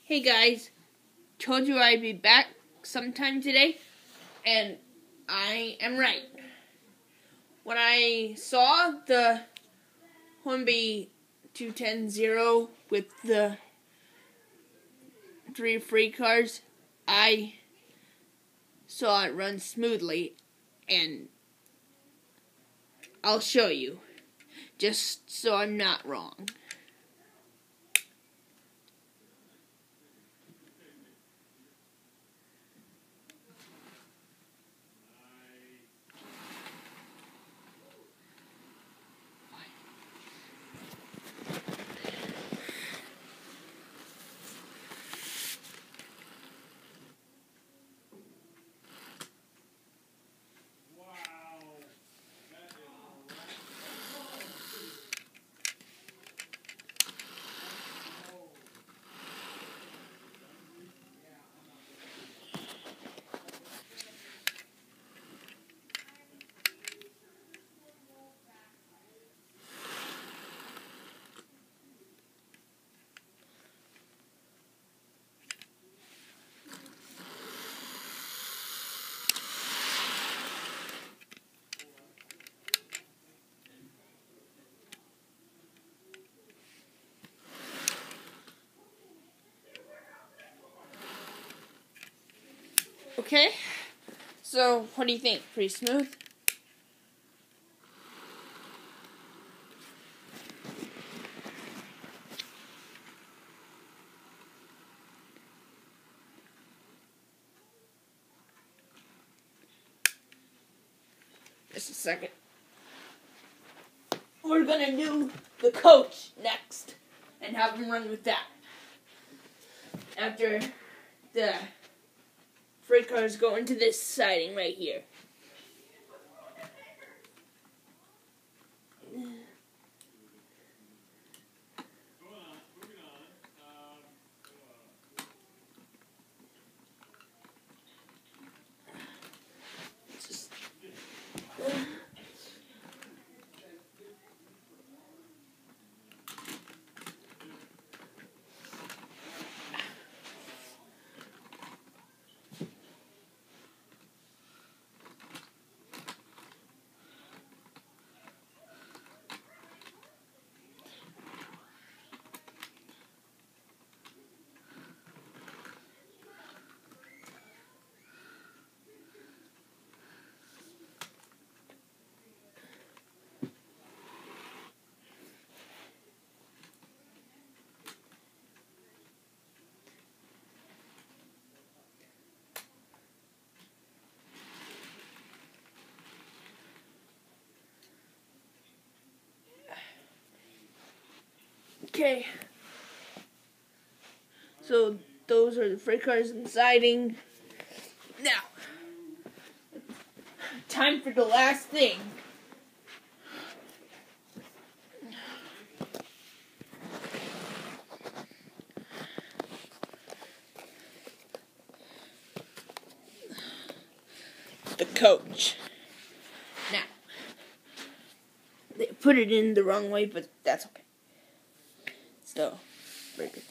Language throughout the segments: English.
Hey guys, told you I'd be back sometime today, and I am right. When I saw the Hornby 210-0 with the 3 free cars, I saw it run smoothly, and I'll show you, just so I'm not wrong. Okay, so what do you think? Pretty smooth? Just a second. We're gonna do the coach next and have him run with that. After the freight cars go into this siding right here. Okay, so those are the freight cars and siding. Now, time for the last thing. The coach. Now, they put it in the wrong way, but that's okay. Still, very good.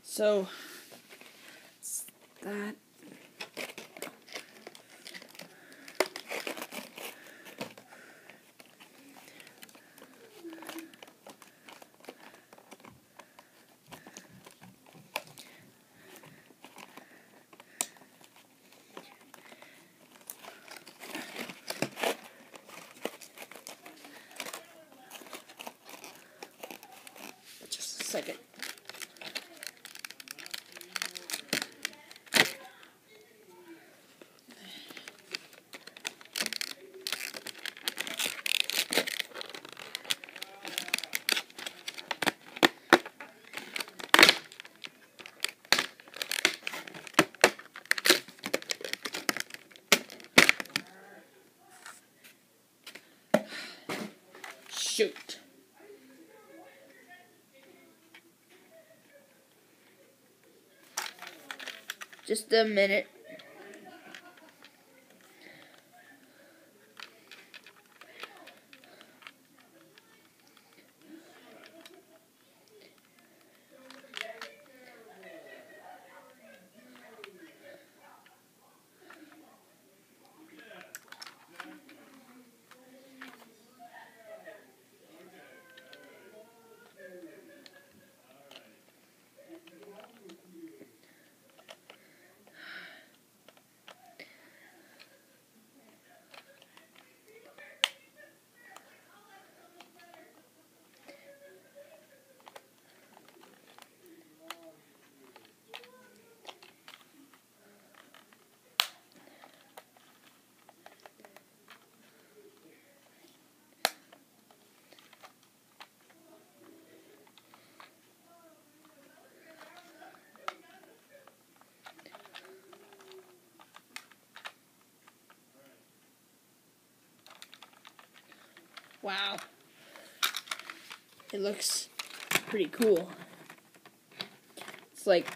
So, that. Just a second. Shoot. Just a minute. Wow. It looks pretty cool. It's like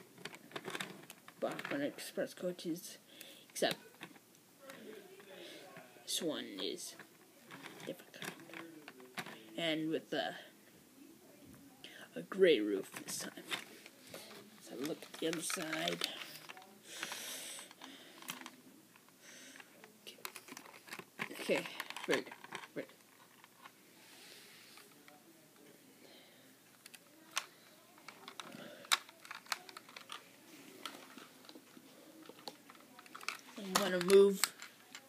Bachmann Express coaches, except this one is different kind. And with a gray roof this time. Let's have a look at the other side. Okay, very good. Very good. I'm going to move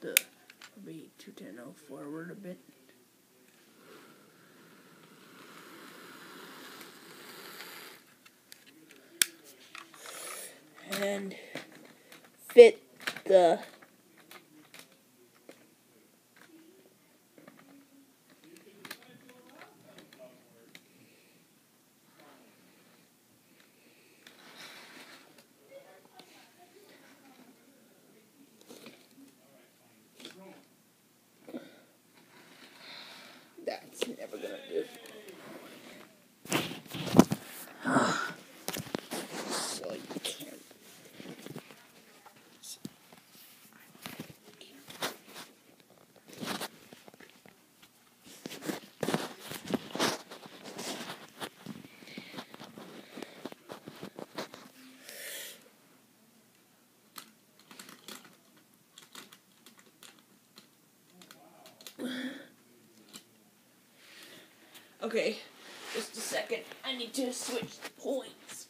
the RB210 forward a bit. And fit the that's never gonna do. So you can't. Okay, just a second. I need to switch the points.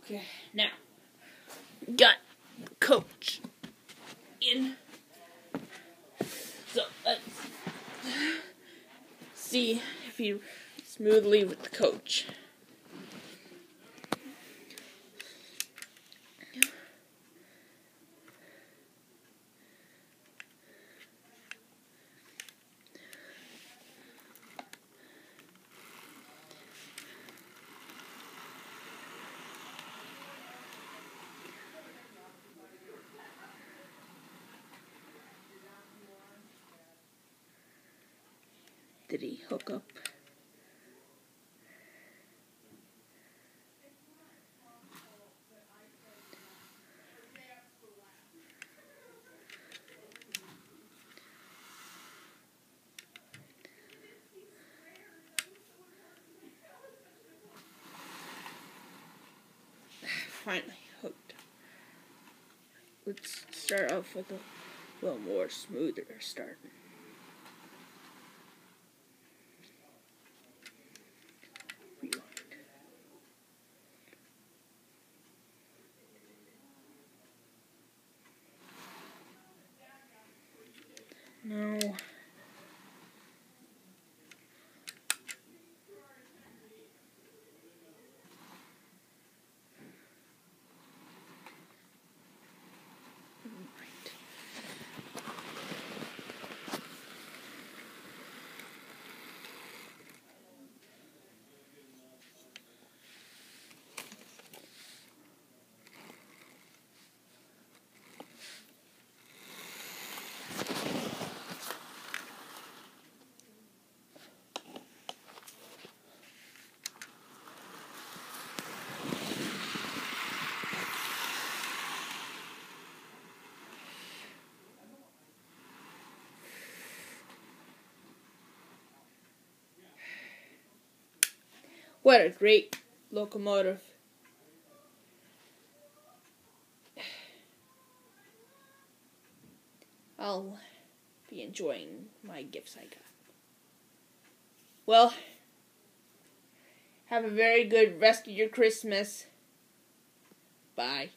Okay, now, got coach in. So, let's see if he smoothly with the coach. Did he hook up? Finally hooked. Let's start off with a little more smoother start. Now, What a great locomotive. I'll be enjoying my gifts I got. Well, have a very good rest of your Christmas. Bye.